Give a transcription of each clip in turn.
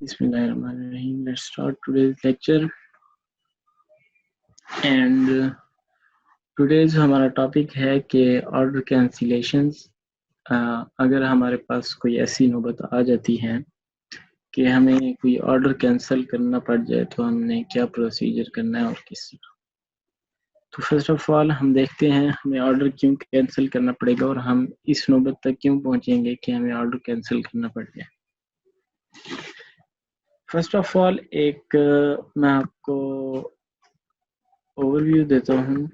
Bismillahirrahmanirrahim. Let's start today's lecture. And today's ہمارا topic ہے کہ آرڈر کینسلیشنز. اگر ہمارے پاس کوئی ایسی نوبت آ جاتی ہے کہ ہمیں کوئی آرڈر کینسل کرنا پڑ جائے تو ہم نے کیا پروسیجر کرنا ہے اور کس طرح. تو فرسٹ آف آل ہم دیکھتے ہیں ہمیں آرڈر کیوں کینسل کرنا پڑے گا اور ہم اس نوبت تک کیوں پہنچیں گے کہ ہمیں آرڈر کینسل کرنا پڑ جائے. فرسٹ آف آل ایک میں آپ کو اوور ویو دیتا ہوں.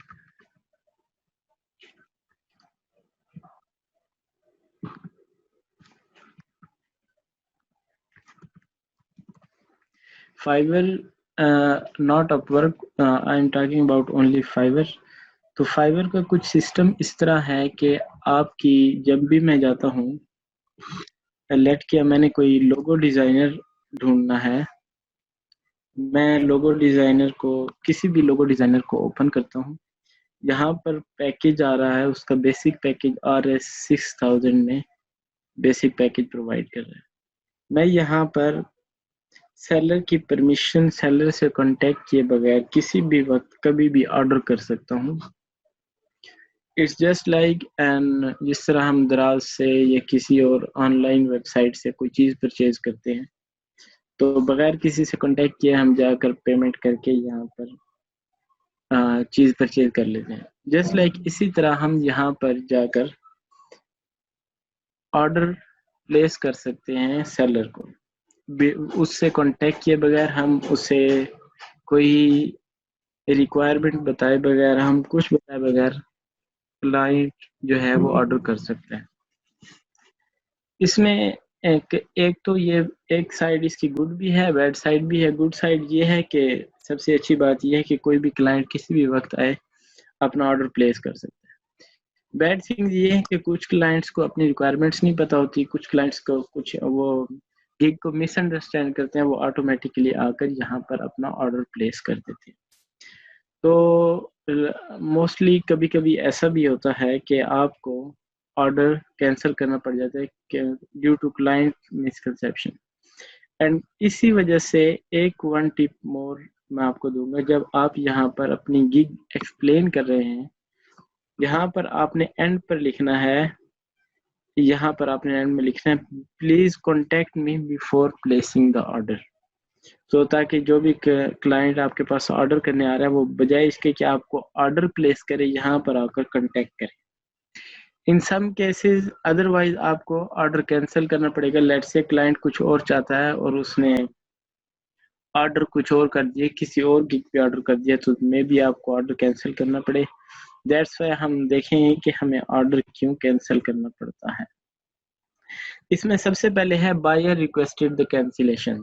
Fiverr, not Upwork. I am talking about only Fiverr. تو Fiverr کا کچھ سسٹم اس طرح ہے کہ آپ کی جب بھی میں جاتا ہوں لیٹ کیا میں نے کوئی لوگو ڈیزائنر ڈھونڈنا ہے، میں لوگو ڈیزائنر کو کسی بھی لوگو ڈیزائنر کو اوپن کرتا ہوں. یہاں پر پیکیج آ رہا ہے، اس کا بیسک پیکیج RS 6000 میں بیسک پیکیج پرووائڈ کر رہا ہے. میں یہاں پر سیلر کی پرمیشن، سیلر سے کانٹیکٹ کیے بغیر کسی بھی وقت کبھی بھی آرڈر کر سکتا ہوں. اٹس جسٹ لائک جس طرح ہم دراز سے یا کسی اور آن لائن ویب سائٹ سے کوئی چیز پرچیز کرتے ہیں تو بغیر کسی سے کانٹیکٹ کیے ہم جا کر پیمنٹ کر کے یہاں پر چیز پرچیز کر لیتے ہیں. جسٹ لائک اسی طرح ہم یہاں پر جا کر آرڈر پلیس کر سکتے ہیں سیلر کو، اس سے کانٹیکٹ کیے بغیر، ہم اسے کوئی ریکوائرمنٹ بتائے بغیر، ہم کچھ بتائے بغیر کلائنٹ جو ہے وہ آرڈر کر سکتے ہیں. اس میں ایک تو یہ ایک سائڈ اس کی گڈ بھی ہے، بیڈ سائڈ بھی ہے. گڈ سائڈ یہ ہے کہ سب سے اچھی بات یہ ہے کہ کوئی بھی کلائنٹ کسی بھی وقت آئے اپنا آرڈر پلیس کر سکتا ہے. بیڈ تھنگ یہ ہے کہ کچھ کلائنٹس کو اپنی ریکوائرمنٹس نہیں پتہ ہوتی، کچھ کلائنٹس کو کچھ وہ گگ کو مس انڈرسٹینڈ کرتے ہیں، وہ آٹومیٹیکلی آ کر یہاں پر اپنا آرڈر پلیس کر دیتے ہیں. تو موسٹلی کبھی کبھی ایسا بھی ہوتا ہے کہ آپ کو آرڈر کینسل کرنا پڑ جاتا ہے due to client misconception. And اسی وجہ سے ایک ون ٹپ مور میں آپ کو دوں گا. جب آپ یہاں پر اپنی گگ ایکسپلین کر رہے ہیں، یہاں پر آپ نے اینڈ پر لکھنا ہے، یہاں پر آپ نے اینڈ میں لکھنا ہے please contact me before placing the order. تو تاکہ جو بھی کلائنٹ آپ کے پاس آرڈر کرنے آ رہا ہے وہ بجائے اس کے کہ آپ کو آرڈر پلیس کرے یہاں پر آ کر کنٹیکٹ کرے. ان سم کیسز ادروائز آپ کو آرڈر کینسل کرنا پڑے گا. لیٹ سے کلائنٹ کچھ اور چاہتا ہے اور اس نے آرڈر کچھ اور کر دیے، کسی اور گگ پہ آرڈر کر دیا، تو میں بھی آپ کو آرڈر کینسل کرنا پڑے. دیٹس وائی ہم دیکھیں گے کہ ہمیں آرڈر کیوں کینسل کرنا پڑتا ہے. اس میں سب سے پہلے ہے بائر ریکویسٹڈ دا کینسلیشن.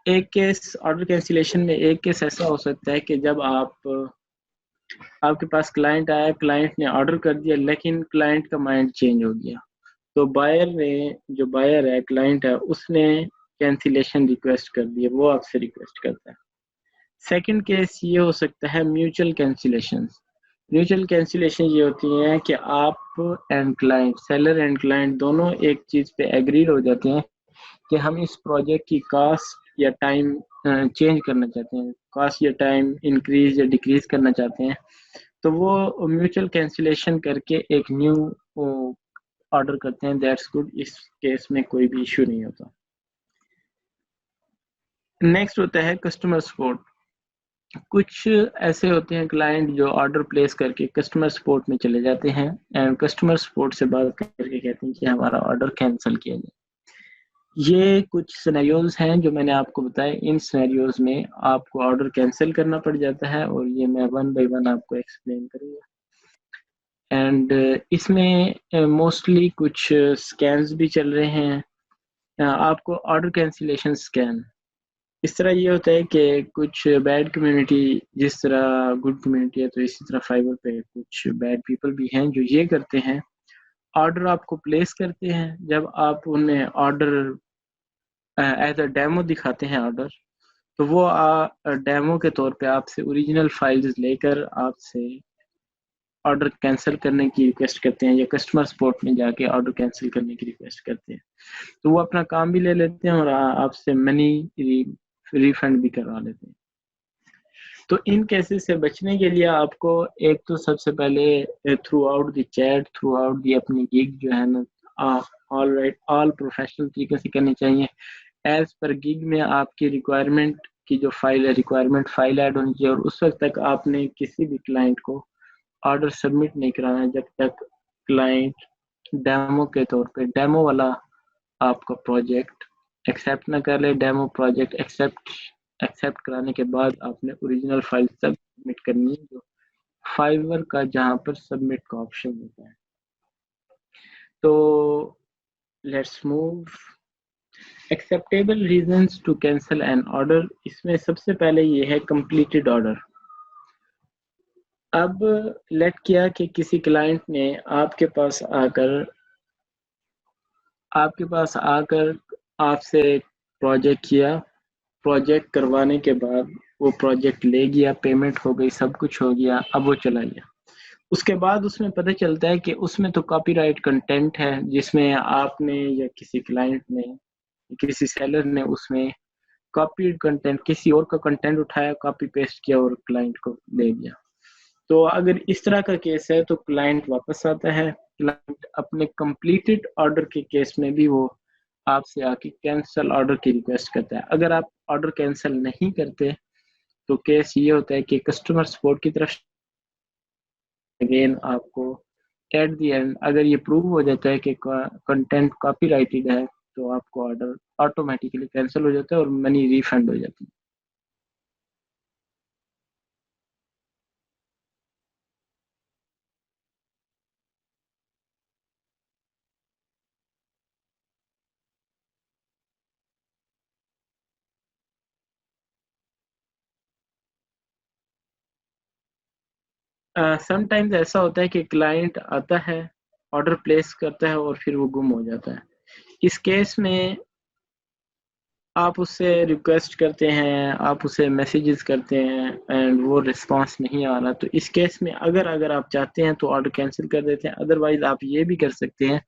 ایک کیس آرڈر کینسلیشن میں ایک کیس ایسا ہو سکتا ہے کہ جب آپ کے پاس کلائنٹ آیا، کلائنٹ نے آرڈر کر دیا لیکن کلائنٹ کا مائنڈ چینج ہو گیا، تو بائر نے، جو بائر ہے کلائنٹ ہے، اس نے کینسلیشن ریکویسٹ کر دی، وہ آپ سے ریکویسٹ کرتا ہے. سیکنڈ کیس یہ ہو سکتا ہے میوچل کینسلیشن. میوچل کینسلیشن یہ ہوتی ہیں کہ آپ and client, seller and client دونوں ایک چیز پہ ایگریڈ ہو جاتے ہیں کہ ہم اس پروجیکٹ کی کاسٹ یا ٹائم چینج کرنا چاہتے ہیں، کاسٹ یا ٹائم انکریز یا ڈیکریز کرنا چاہتے ہیں. تو وہ میوچل کینسلیشن کر کے ایک نیو آرڈر کرتے ہیں. دیٹس گڈ، اس کیس میں کوئی بھی ایشو نہیں ہوتا. نیکسٹ ہوتا ہے کسٹمر سپورٹ. کچھ ایسے ہوتے ہیں کلائنٹ جو آرڈر پلیس کر کے کسٹمر سپورٹ میں چلے جاتے ہیں اینڈ کسٹمر سپورٹ سے بات کر کے کہتے ہیں کہ ہمارا آرڈر کینسل کیا جائے. یہ کچھ سینیریوز ہیں جو میں نے آپ کو بتائے. ان سینیریوز میں آپ کو آرڈر کینسل کرنا پڑ جاتا ہے اور یہ میں ون بائی ون آپ کو ایکسپلین کروں گا. اینڈ اس میں موسٹلی کچھ اسکینز بھی چل رہے ہیں. آپ کو آرڈر کینسلیشن اسکین اس طرح یہ ہوتا ہے کہ کچھ بیڈ کمیونٹی، جس طرح گڈ کمیونٹی ہے تو اسی طرح فائبر پہ کچھ بیڈ پیپل بھی ہیں جو یہ کرتے ہیں، آرڈر آپ کو پلیس کرتے ہیں، جب آپ انہیں آرڈر ایز اے ڈیمو دکھاتے ہیں آرڈر، تو وہ ڈیمو کے طور پہ آپ سے اوریجنل فائلز لے کر آپ سے آرڈر کینسل کرنے کی ریکویسٹ کرتے ہیں یا کسٹمر سپورٹ میں جا کے آرڈر کینسل کرنے کی ریکویسٹ کرتے ہیں، تو وہ اپنا کام بھی لے لیتے ہیں اور آپ سے منی ریفنڈ بھی کروا لیتے ہیں۔ تو ان کیسز سے بچنے کے لیے آپ کو ایک تو سب سے پہلے through out the chat, through out the اپنی گگ جو ہے نا آل پروفیشنل طریقے سے کرنی چاہیے۔ ایز پر گگ میں آپ کی ریکوائرمنٹ کی جو فائل ہے، ریکوائرمنٹ فائل ایڈ ہونی چاہیے، اور اس وقت تک آپ نے کسی بھی کلائنٹ کو آرڈر سبمٹ نہیں کرانا جب تک کلائنٹ ڈیمو کے طور پہ ڈیمو والا آپ کا پروجیکٹ ایکسیپٹ نہ کر لے۔ ڈیمو پروجیکٹ ایکسیپٹ کرانے کے بعد آپ نے اوریجنل فائل تب سبمٹ کرنی ہے، جو فائیور کا جہاں پر سبمٹ کا آپشن ہوتا ہے۔ تو let's move acceptable reasons to cancel an order. اس میں سب سے پہلے یہ ہے کمپلیٹڈ آرڈر۔ اب لیٹ کیا کہ کسی کلائنٹ نے آپ کے پاس آ کر آپ سے پروجیکٹ کیا، پروجیکٹ کروانے کے بعد وہ پروجیکٹ لے گیا، پیمنٹ ہو گئی، سب کچھ ہو گیا، اب وہ چلا گیا۔ اس کے بعد اس میں پتہ چلتا ہے کہ اس میں تو کاپی رائٹ کنٹینٹ ہے، جس میں آپ نے یا کسی کلائنٹ نے، کسی سیلر نے اس میں کاپی کنٹینٹ، کسی اور کا کنٹینٹ اٹھایا، کاپی پیسٹ کیا اور کلائنٹ کو دے دیا۔ تو اگر اس طرح کا کیس ہے تو کلائنٹ واپس آتا ہے۔ کلائنٹ اپنے کمپلیٹڈ آرڈر کے کیس میں بھی وہ آپ سے آ کے کینسل آرڈر کی ریکویسٹ کرتا ہے۔ اگر آپ آرڈر کینسل نہیں کرتے تو کیس یہ ہوتا ہے کہ کسٹمر سپورٹ کی طرف اگین آپ کو ایٹ دی اینڈ اگر یہ پروو ہو جاتا ہے کہ کنٹینٹ کاپی رائٹڈ ہے تو آپ کو آرڈر آٹومیٹیکلی کینسل ہو جاتا ہے اور منی ریفنڈ ہو جاتی ہے۔ سم ٹائمز ایسا ہوتا ہے کہ کلائنٹ آتا ہے، آرڈر پلیس کرتا ہے اور پھر وہ گم ہو جاتا ہے۔ اس کیس میں آپ اس سے ریکویسٹ کرتے ہیں، آپ اسے میسیجز کرتے ہیں اینڈ وہ رسپانس نہیں آ رہا، تو اس کیس میں اگر آپ چاہتے ہیں تو آرڈر کینسل کر دیتے ہیں۔ ادروائز آپ یہ بھی کر سکتے ہیں،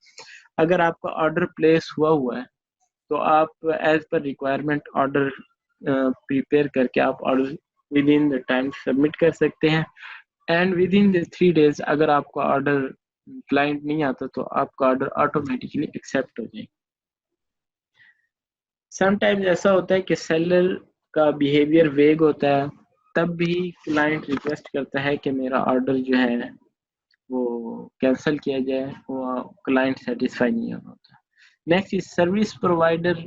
اگر آپ کا آرڈر پلیس ہوا ہے تو آپ as per requirement order prepare کر کے آپ order with in the time submit کر سکتے ہیں، and with in the 3 days اگر آپ کا آرڈر کلائنٹ نہیں آتا تو آپ کا آرڈر آٹومیٹیکلی ایکسیپٹ ہو جائے گا۔ سم ٹائمز ایسا ہوتا ہے کہ سیلر کا بیہیویئر ویگ ہوتا ہے، تب بھی کلائنٹ ریکویسٹ کرتا ہے کہ میرا آرڈر جو ہے وہ کینسل کیا جائے، وہ کلائنٹ سیٹسفائی نہیں ہوتا۔ Next is service provider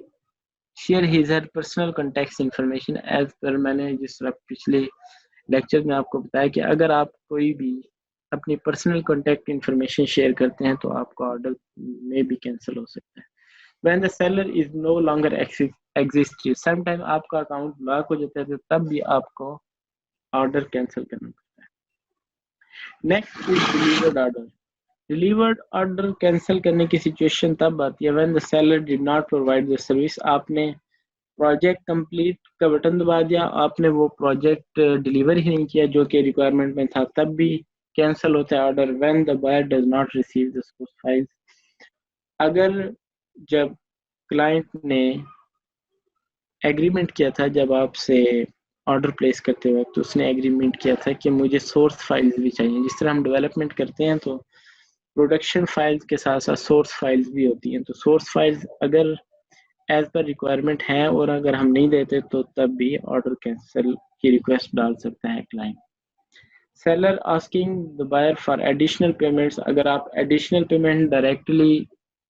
share his her personal contact information as per میں نے جس طرح پچھلے لیکچر میں آپ کو بتایا کہ اگر آپ کوئی بھی اپنی پرسنل کانٹیکٹ انفارمیشن شیئر کرتے ہیں تو آپ کا آرڈر میں بھی کینسل ہو سکتا ہے۔ when the seller is no longer exists some time آپ کا اکاؤنٹ بلاک ہو جاتا ہے تو تب بھی آپ کو آرڈر کینسل کرنا پڑتا ہے۔ Next is delivered order. Delivered order cancel کرنے کی سچویشن تب آتی ہے when the seller did not provide the service۔ آپ نے پروجیکٹ کمپلیٹ کا بٹن دبا دیا، آپ نے وہ پروجیکٹ ڈیلیور ہی نہیں کیا جو کہ ریکوائرمنٹ میں تھا، تب بھی کینسل ہوتا ہے order. when the buyer does not receive the source files۔ اگر جب کلائنٹ نے ایگریمنٹ کیا تھا، جب آپ سے آرڈر پلیس کرتے وقت اس نے ایگریمنٹ کیا تھا کہ مجھے سورس فائلز بھی چاہیے، جس طرح ہم ڈیولپمنٹ کرتے ہیں تو پروڈکشن فائلز کے ساتھ ساتھ سورس فائلز بھی ہوتی ہیں، تو سورس فائلز اگر ایز پر ریکوائرمنٹ ہیں اور اگر ہم نہیں دیتے تو تب بھی آرڈر کینسل کی ریکویسٹ ڈال سکتا ہے client. Seller asking the buyer for additional payments. اگر آپ ایڈیشنل پیمنٹ ڈائریکٹلی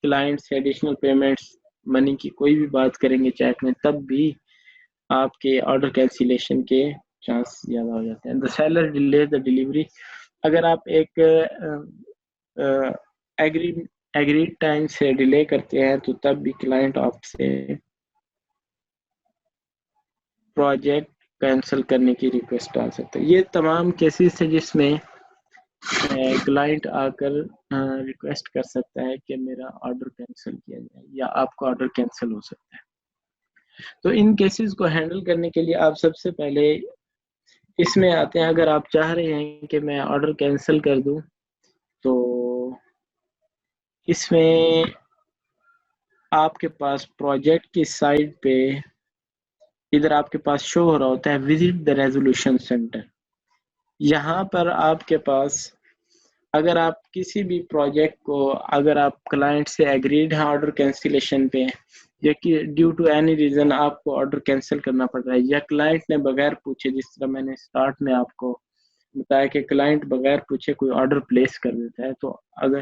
کلائنٹ سے ایڈیشنل پیمنٹس منی کی کوئی بھی بات کریں گے چیٹ میں، تب بھی آپ کے آرڈر کینسلیشن کے چانس زیادہ ہو جاتے ہیں۔ The seller delay the delivery. اگر آپ ایک ایگریڈ ٹائم سے ڈیلے کرتے ہیں تو تب بھی کلائنٹ آپ سے پروجیکٹ کینسل کرنے کی ریکویسٹ ڈال سکتے ہیں۔ یہ تمام کیسز ہیں جس میں کلائنٹ آ کر ریکویسٹ کر سکتا ہے کہ میرا آرڈر کینسل کیا جائے یا آپ کا آرڈر کینسل ہو سکتا ہے۔ تو ان کیسز کو ہینڈل کرنے کے لیے آپ سب سے پہلے اس میں آتے ہیں اگر آپ چاہ رہے ہیں کہ میں آرڈر کینسل کر دوں تو اس میں آپ کے پاس پروجیکٹ کی سائٹ پہ ادھر آپ کے پاس شو ہو رہا ہوتا ہے وزٹ دا ریزولوشن سینٹر. یہاں پر آپ کے پاس اگر آپ کسی بھی پروجیکٹ کو اگر آپ کلائنٹ سے ایگریڈ ہیں آرڈر کینسلیشن پہ یا کہ ڈیو ٹو اینی ریزن آپ کو آرڈر کینسل کرنا پڑ رہا ہے یا کلائنٹ نے بغیر پوچھے، جس طرح میں نے اسٹارٹ میں آپ کو بتایا کہ کلائنٹ بغیر پوچھے کوئی آرڈر پلیس کر دیتا ہے، تو اگر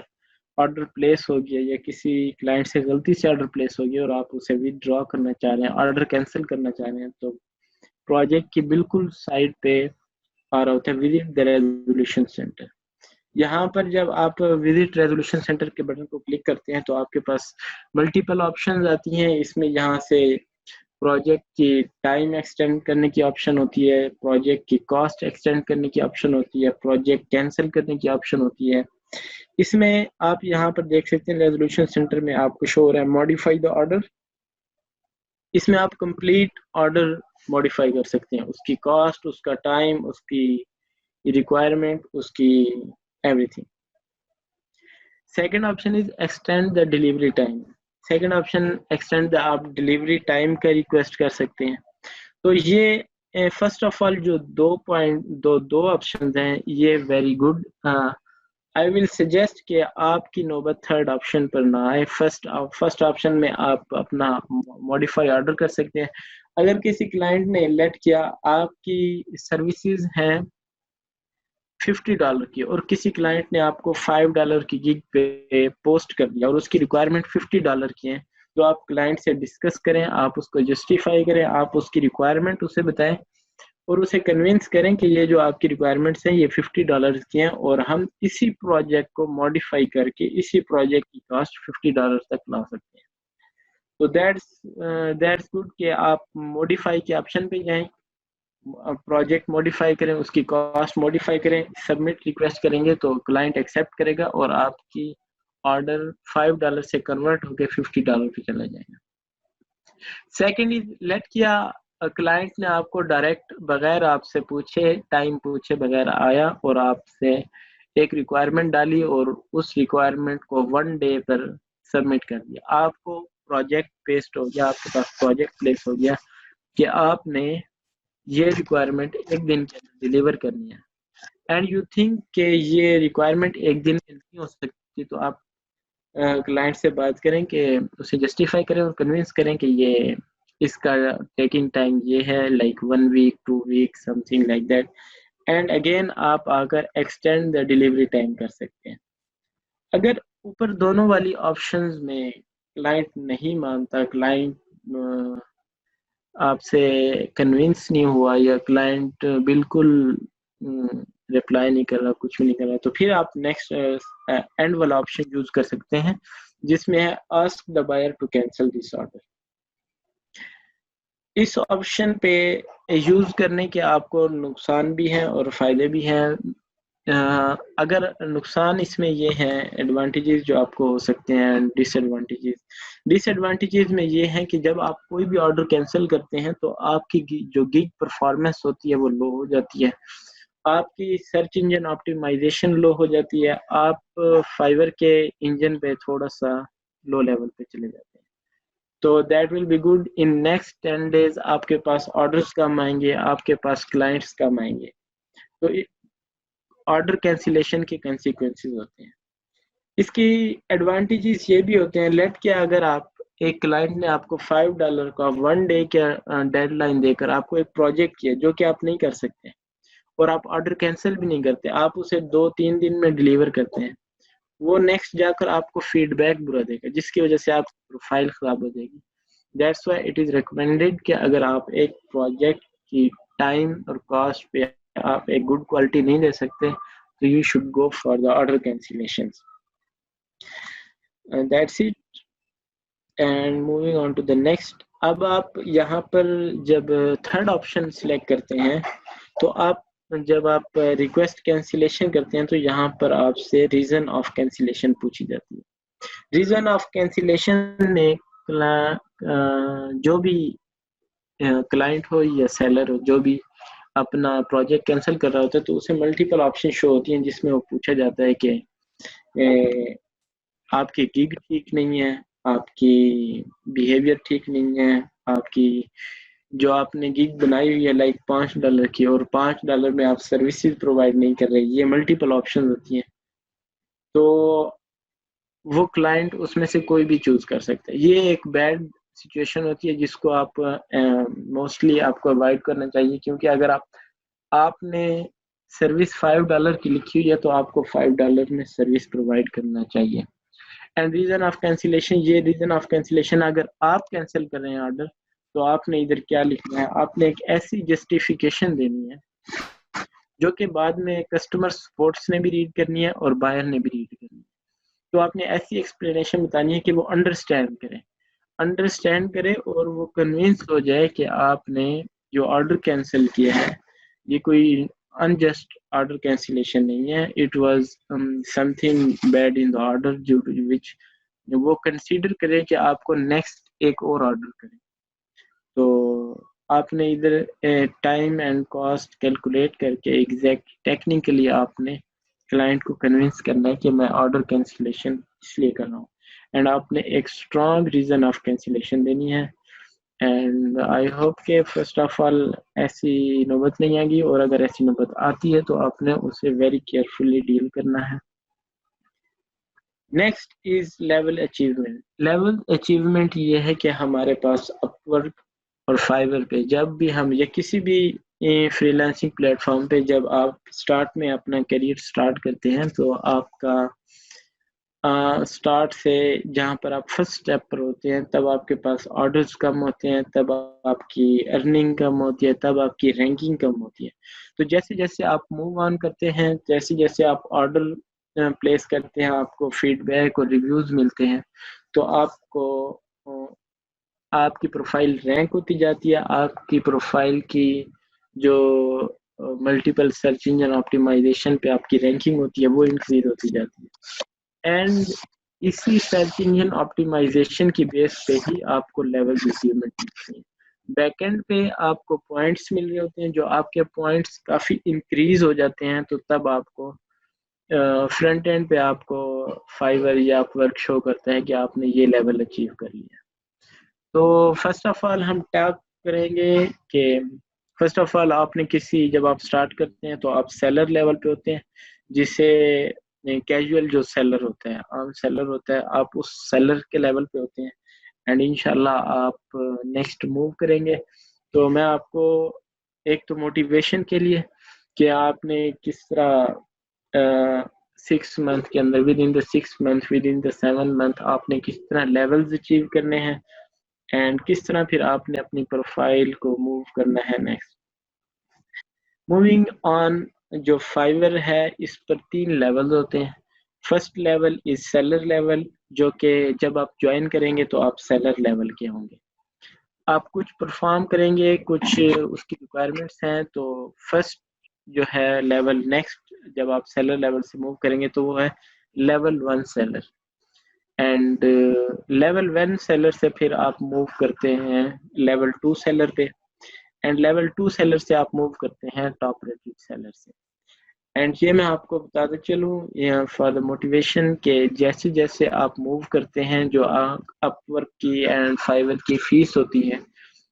آرڈر پلیس ہو گیا یا کسی کلائنٹ سے غلطی سے آرڈر پلیس ہو گیا اور آپ اسے ودرا کرنا چاہ رہے ہیں، آرڈر کینسل کرنا چاہ رہے ہیں، تو پروجیکٹ کی بالکل سائٹ پہ آ رہا ہوتا ہے وزٹ دا ریزولوشن سینٹر. یہاں پر جب آپ وزٹ ریزولوشن سینٹر کے بٹن کو کلک کرتے ہیں تو آپ کے پاس ملٹیپل آپشنز آتی ہیں. اس میں یہاں سے پروجیکٹ کی ٹائم ایکسٹینڈ کرنے کی آپشن ہوتی ہے، پروجیکٹ کی کاسٹ ایکسٹینڈ کرنے کی آپشن ہوتی ہے، پروجیکٹ کینسل کرنے کی آپشن ہوتی ہے. اس میں آپ یہاں پر دیکھ سکتے ہیں ریزولوشن سینٹر میں آپ کو شو ہو رہا ہے ماڈیفائی دا آرڈر. اس میں آپ کمپلیٹ آرڈر ماڈیفائی کر سکتے ہیں، اس کی کاسٹ، اس کا ٹائم، اس کی ریکوائرمنٹ، اس کی every thing. Second option is extend the delivery time. Second option extend the, آپ ڈیلیوری ٹائم کا ریکویسٹ کر سکتے ہیں. تو یہ فرسٹ آف آل جو دو آپشنز ہیں یہ very good. I will suggest کہ آپ کی نوبت تھرڈ آپشن پر نہ آئے. فرسٹ آپشن میں آپ اپنا ماڈیفائی آرڈر کر سکتے ہیں. اگر کسی کلائنٹ نے لیٹ کیا آپ کی سروسز ہیں $50 کی اور کسی کلائنٹ نے آپ کو $5 کی گگ پہ پوسٹ کر دیا اور اس کی ریکوائرمنٹ $50 کی ہے، تو آپ کلائنٹ سے ڈسکس کریں، آپ اس کو جسٹیفائی کریں، آپ اس کی ریکوائرمنٹ اسے بتائیں اور اسے کنونس کریں کہ یہ جو آپ کی ریکوائرمنٹس ہیں یہ $50 کی ہیں اور ہم اسی پروجیکٹ کو ماڈیفائی کر کے اسی پروجیکٹ کی کاسٹ $50 تک لا سکتے ہیں. تو دیٹس گڈ کہ آپ ماڈیفائی کے آپشن پہ جائیں، پروجیکٹ ماڈیفائی کریں، اس کی کاسٹ ماڈیفائی کریں، سبمٹ ریکویسٹ کریں گے تو کلائنٹ ایکسیپٹ کرے گا اور آپ کی آرڈر $5 سے کنورٹ ہو کے $50 پہ چلا جائے گا. سیکنڈ از لیٹ کیا کلائنٹ نے آپ کو ڈائریکٹ بغیر آپ سے پوچھے، ٹائم پوچھے بغیر آیا اور آپ سے ایک ریکوائرمنٹ ڈالی اور اس ریکوائرمنٹ کو 1 ڈے پر سبمٹ کر دیا. آپ کو پروجیکٹ پیسٹ ہو گیا، آپ کے پاس پروجیکٹ پلیس ہو گیا کہ آپ نے یہ ریکوائرمنٹ ایک دن کے اندر ڈیلیور کرنی ہے اینڈ یو تھنک کہ یہ ریکوائرمنٹ ایک دن میں نہیں ہو سکتی، تو آپ کلائنٹ سے بات کریں کہ اسے جسٹیفائی کریں اور کنونس کریں کہ یہ اس کا ٹیکنگ ٹائم یہ ہے، like 1 week 2 week something like that. And again آپ آ کر ایکسٹینڈ دا ڈیلیوری ٹائم کر سکتے ہیں. اگر اوپر دونوں والی آپشنز میں کلائنٹ نہیں مانتا، کلائنٹ آپ سے کنونس نہیں ہوا یا کلائنٹ بالکل رپلائی نہیں کر رہا، کچھ بھی نہیں کر رہا، تو پھر آپ نیکسٹ اینڈ والا آپشن یوز کر سکتے ہیں جس میں ہے ask the buyer to cancel this order. اس آپشن پہ یوز کرنے کے آپ کو نقصان بھی ہیں اور فائدے بھی ہیں. اگر نقصان اس میں یہ ہیں، ایڈوانٹیجز جو آپ کو ہو سکتے ہیں، ڈس ایڈوانٹیجز میں یہ ہیں کہ جب آپ کوئی بھی آرڈر کینسل کرتے ہیں تو آپ کی جو گگ پرفارمنس ہوتی ہے وہ لو ہو جاتی ہے، آپ کی سرچ انجن آپٹیمائزیشن لو ہو جاتی ہے، آپ فائبر کے انجن پہ تھوڑا سا لو لیول پہ چلے جاتے ہیں. تو that will be good. In next 10 days آپ کے پاس آرڈرز کم آئیں گے، آپ کے پاس کلائنٹس کم آئیں گے. تو آرڈر کینسلیشن کے کنسیکوینسز ہوتے ہیں. اس کی ایڈوانٹیجز یہ بھی ہوتے ہیں، لیٹ کہ اگر آپ ایک کلائنٹ نے آپ کو $5 کا 1 ڈے کا ڈیڈ لائن دے کر آپ کو ایک پروجیکٹ کیا جو کہ آپ نہیں کر سکتے اور آپ آرڈر کینسل بھی نہیں کرتے، آپ اسے 2-3 دن میں ڈیلیور کرتے ہیں، وہ نیکسٹ جا کر آپ کو فیڈ بیک برا دے گا جس کی وجہ سے آپ کی پروفائل خراب ہو جائے گی. That's why it is recommended کہ اگر آپ ایک پروجیکٹ کی ٹائم اور کاسٹ پہ آپ ایک گڈ کوالٹی نہیں دے سکتے تو you should go for the order cancellation. That's it and moving on to the next. اب آپ یہاں پر جب تھرڈ آپشن سلیکٹ کرتے ہیں تو جب آپ ریکویسٹ کینسلیشن کرتے ہیں تو یہاں پر آپ سے ریزن آف کینسلیشن پوچھی جاتی ہے. ریزن آف کینسلیشن میں جو بھی کلائنٹ ہو یا سیلر ہو، جو بھی اپنا پروجیکٹ کینسل کر رہا ہوتا ہے تو اسے ملٹیپل آپشن شو ہوتی ہیں جس میں وہ پوچھا جاتا ہے کہ آپ کی گگ ٹھیک نہیں ہے، آپ کی بیہیویئر ٹھیک نہیں ہے، آپ کی جو آپ نے گگ بنائی ہوئی ہے لائک $5 کی اور $5 میں آپ سروسز پرووائڈ نہیں کر رہے، یہ ملٹیپل آپشن ہوتی ہیں، تو وہ کلائنٹ اس میں سے کوئی بھی چوز کر سکتا ہے. یہ ایک بیڈ سچویشن ہوتی ہے جس کو آپ موسٹلی آپ کو اوائڈ کرنا چاہیے، کیونکہ اگر آپ نے سروس $5 کی لکھی ہوئی ہے تو آپ کو $5 میں سروس پرووائڈ کرنا چاہیے. اینڈ ریزن آف کینسلیشن، یہ ریزن آف کینسلیشن اگر آپ کینسل کر رہے ہیں آرڈر تو آپ نے ادھر کیا لکھنا ہے، آپ نے ایک ایسی جسٹیفیکیشن دینی ہے جو کہ بعد میں کسٹمر سپورٹس نے بھی ریڈ کرنی ہے اور بائر نے بھی ریڈ کرنی ہے. تو آپ نے ایسی ایکسپلینیشن بتانی ہے کہ وہ انڈرسٹینڈ کرے اور وہ کنوینس ہو جائے کہ آپ نے جو آرڈر کینسل کیا ہے یہ کوئی انجسٹ آرڈر کینسلیشن نہیں ہے، it was something bad in the order due to which وہ کنسیڈر کرے کہ آپ کو نیکسٹ ایک اور آرڈر کرے. تو آپ نے ادھر ٹائم اینڈ کاسٹ کیلکولیٹ کر کے ایگزیکٹ ٹیکنیکلی آپ نے کلائنٹ کو کنونس کرنا ہے کہ میں آرڈر کینسلیشن اس لیے کر رہا ہوں، اینڈ آپ نے ایک اسٹرانگ ریزن آف کینسلیشن دینی ہے. اینڈ آئی ہوپ کہ فرسٹ آف آل ایسی نوبت نہیں آئے گی، اور اگر ایسی نوبت آتی ہے تو آپ نے اسے ویری کیئرفلی ڈیل کرنا ہے. Next is level achievement. Level achievement یہ ہے کہ ہمارے پاس اپ ورک اور فائبر پہ جب بھی ہم یا کسی بھی فری لانسنگ پلیٹ فارم پہ جب آپ سٹارٹ میں اپنا کیریئر سٹارٹ کرتے ہیں تو آپ کا سٹارٹ سے جہاں پر آپ فرسٹ سٹیپ پر ہوتے ہیں تب آپ کے پاس آرڈرز کم ہوتے ہیں، تب آپ کی ارننگ کم ہوتی ہے، تب آپ کی رینکنگ کم ہوتی ہے. تو جیسے جیسے آپ موو آن کرتے ہیں، جیسے جیسے آپ آرڈر پلیس کرتے ہیں، آپ کو فیڈ بیک اور ریویوز ملتے ہیں تو آپ کو آپ کی پروفائل رینک ہوتی جاتی ہے، آپ کی پروفائل کی جو ملٹیپل سرچ انجن آپٹیمائزیشن پہ آپ کی رینکنگ ہوتی ہے وہ انکریز ہوتی جاتی ہے. اینڈ اسی سرچ انجن آپٹیمائزیشن کی بیس پہ ہی آپ کو لیول اچیومنٹ ملتے ہیں. بیک اینڈ پہ آپ کو پوائنٹس مل رہے ہوتے ہیں، جو آپ کے پوائنٹس کافی انکریز ہو جاتے ہیں تو تب آپ کو فرنٹ اینڈ پہ آپ کو فائیور یا آپ ورک شو کرتا ہے کہ آپ نے یہ لیول اچیو کر لیا. تو فرسٹ آف آل ہم ٹاک کریں گے کہ فرسٹ آف آل آپ نے جب آپ سٹارٹ کرتے ہیں تو آپ سیلر لیول پہ ہوتے ہیں، جسے کیجول جو سیلر ہوتا ہے، عام سیلر ہوتا ہے، آپ اس سیلر کے لیول پہ ہوتے ہیں. اینڈ انشاءاللہ آپ نیکسٹ موو کریں گے. تو میں آپ کو ایک تو موٹیویشن کے لیے کہ آپ نے کس طرح 6 منتھ کے اندر within the 6 month within the 7 month آپ نے کس طرح لیولز اچیو کرنے ہیں، اینڈ کس طرح پھر آپ نے اپنی پروفائل کو موو کرنا ہے. نیکسٹ موونگ آن، جو فائیور ہے اس پر 3 لیول ہوتے ہیں. First level is seller level, جو کہ جب آپ جوائن کریں گے تو آپ سیلر لیول کے ہوں گے، آپ کچھ پرفارم کریں گے، کچھ اس کی ریکوائرمنٹس ہیں. تو فرسٹ جو ہے لیول، نیکسٹ جب آپ سیلر لیول سے موو کریں گے تو وہ ہے level 1 seller. And level 1 seller سے پھر آپ موو کرتے ہیں لیول 2 سیلر پہ، اینڈ لیول 2 سیلر سے آپ موو کرتے ہیں ٹاپ ریٹڈ سیلر سے. اینڈ یہ میں آپ کو بتاتا چلوں فار دا موٹیویشن کہ جیسے جیسے آپ موو کرتے ہیں جو اپ ورک کی اینڈ فائیور کی فیس ہوتی ہے،